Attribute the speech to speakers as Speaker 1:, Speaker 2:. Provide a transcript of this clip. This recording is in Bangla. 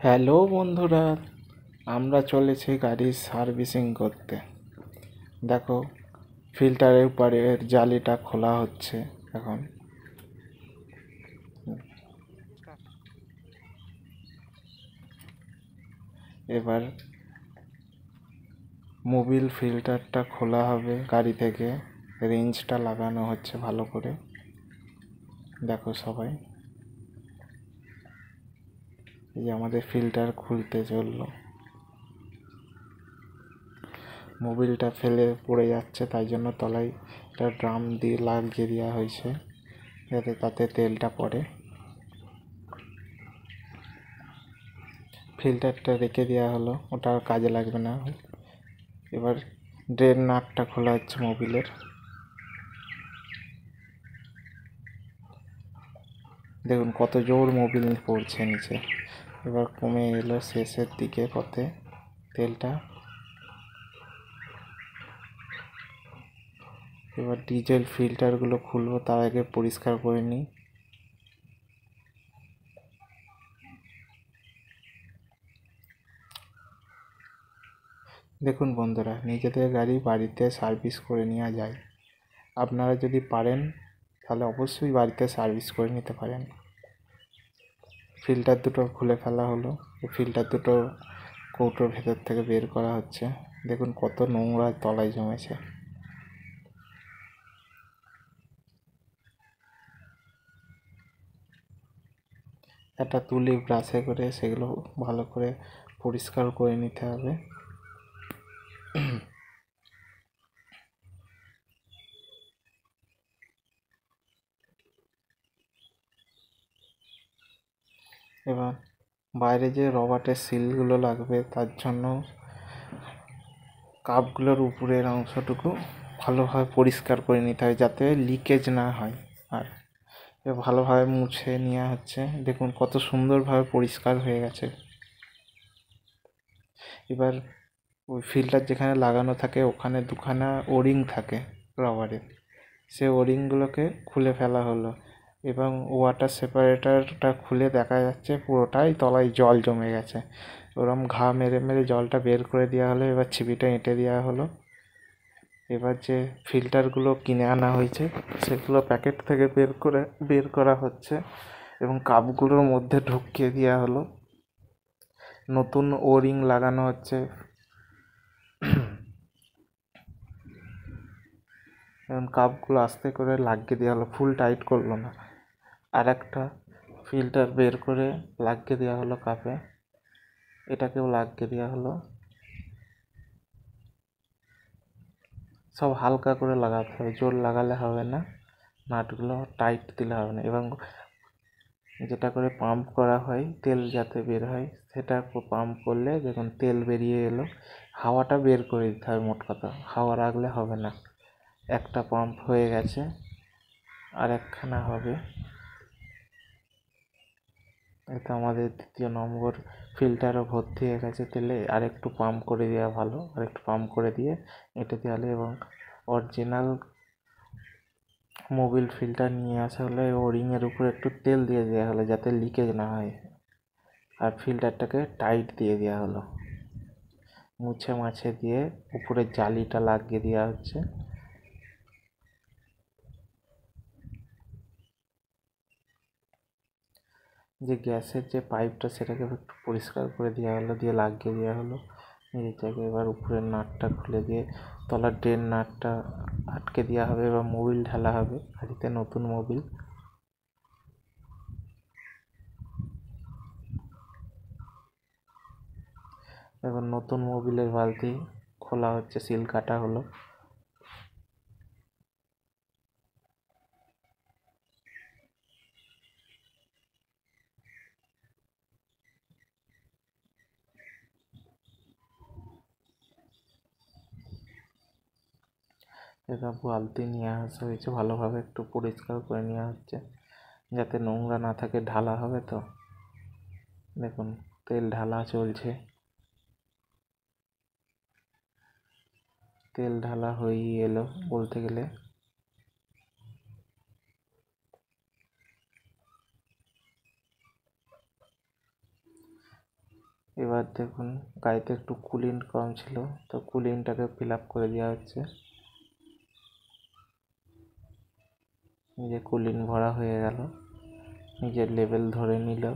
Speaker 1: হ্যালো বন্ধুরা, আমরা চলেছি গাড়ির সার্ভিসিং করতে। দেখো, ফিল্টারের উপরের জালিটা খোলা হচ্ছে এখন। এবার মোবিল ফিল্টারটা খোলা হবে গাড়ি থেকে, রেঞ্জটা লাগানো হচ্ছে ভালো করে। দেখো সবাই, এই যে আমাদের ফিল্টার খুলতে চললো। মোবিলটা ফেলে পড়ে যাচ্ছে, তাই জন্য তলায় একটা ড্রাম দিয়ে লাগিয়ে দেওয়া হয়েছে যাতে তাতে তেলটা পড়ে। ফিল্টারটা রেখে দেওয়া হলো, ওটা আর কাজে লাগবে না। এবার ড্রেন নাটটা খোলা হচ্ছে মোবিলের। দেখুন কত জোর মোবিল পড়ছে নিচে। এবার কমে এলো শেষের দিকে পথে তেলটা। এবার ডিজেল ফিল্টারগুলো খুলবো, তার আগে পরিষ্কার করে নিই। দেখুন বন্ধুরা, নিজেদের গাড়ি বাড়িতে সার্ভিস করে নেওয়া যায়। আপনারা যদি পারেন তাহলে অবশ্যই বাড়িতে সার্ভিস করে নিতে পারেন। ফিল্টার দুটো খুলে ফেলা হলো, ফিল্টার দুটো কৌটোর ভেতর থেকে বের করা হচ্ছে। দেখুন কত নোংরা তলায় জমেছে। একটা তুলি ব্রাশে করে সেগুলো ভালো করে পরিষ্কার করে নিতে হবে। এবার বাইরে যে রবারের সিলগুলো লাগবে, তার জন্য কাপগুলোর উপরের অংশটুকু ভালোভাবে পরিষ্কার করে নিতে হবে যাতে লিকেজ না হয়। আর ভালোভাবে মুছে নেওয়া হচ্ছে। দেখুন কত সুন্দরভাবে পরিষ্কার হয়ে গেছে। এবার ওই ফিল্টার যেখানে লাগানো থাকে ওখানে দুখানা ওরিং থাকে রবারের, সে ওরিংগুলোকে খুলে ফেলা হলো এবং ওয়াটার সেপারেটরটা খুলে দেখা যাচ্ছে পুরোটাই তলায় জল জমে গেছে। ওরম ঘা মেরে মেরে জলটা বের করে দেওয়া হলো। এবার ছিপিটা এঁটে দেওয়া হলো। এবার যে ফিল্টারগুলো কিনে আনা হয়েছে সেগুলো প্যাকেট থেকে বের করা হচ্ছে এবং কাপগুলোর মধ্যে ঢুকিয়ে দেওয়া হলো। নতুন ওরিং লাগানো হচ্ছে এবং কাপগুলো আস্তে করে লাগিয়ে দেওয়া হলো, ফুল টাইট করলো না। আর একটা ফিল্টার বের করে লাগিয়ে দেওয়া হলো কাপে, এটাকেও লাগিয়ে দেওয়া হলো। সব হালকা করে লাগাতে হবে, জোর লাগালে হবে না, নাটগুলো টাইট দিলে হবে না। এবং যেটা করে পাম্প করা হয় তেল যাতে বের হয়, সেটা পাম্প করলে দেখুন তেল বেরিয়ে এলো। হাওয়াটা বের করে দিতে হবে, মোট কথা হাওয়া রাখলে হবে না। একটা পাম্প হয়ে গেছে, আর একখানা হবে। এটা আমাদের দ্বিতীয় নম্বর ফিল্টারও ভর্তি হয়ে গেছে তেলে। আর একটু পাম্প করে দেওয়া ভালো, আর একটু পাম্প করে দিয়ে এঁটে দেওয়া হলো এবং অরিজিনাল মোবিল ফিল্টার নিয়ে আসা হলো। ওরিংয়ের উপরে একটু তেল দিয়ে দেওয়া হলো যাতে লিকেজ না হয়। আর ফিল্টারটাকে টাইট দিয়ে দেওয়া হলো, মুছে মাছে দিয়ে উপরে জালিটা লাগিয়ে দেওয়া হচ্ছে। যে গ্যাসের যে পাইপটা সেটাকে একটু পরিষ্কার করে দেওয়া হলো, দিয়ে লাগিয়ে দেওয়া হলো নিজের জায়গায়। এবার উপরের নাটটা খুলে দিয়ে তলার ড্রেন নাটটা আটকে দেওয়া হবে এবং মোবিল ঢালা হবে গাড়িতে, নতুন মোবিল। এবার নতুন মোবিলের বালতি খোলা হচ্ছে, সিল কাটা হলো। এবার বালতি নিয়ে আসা হয়েছে, ভালোভাবে একটু পরিষ্কার করে নেওয়া হচ্ছে যাতে নোংরা না থাকে। ঢালা হবে তো, দেখুন তেল ঢালা চলছে। তেল ঢালা হয়েই এলো বলতে গেলে। এবার দেখুন গাড়িতে একটু কুলিন কম ছিল, তো কুলিনটাকে ফিল আপ করে দেওয়া হচ্ছে। নিজে কুলিন ভরা হয়ে গেল, নিজের লেভেল ধরে নিল।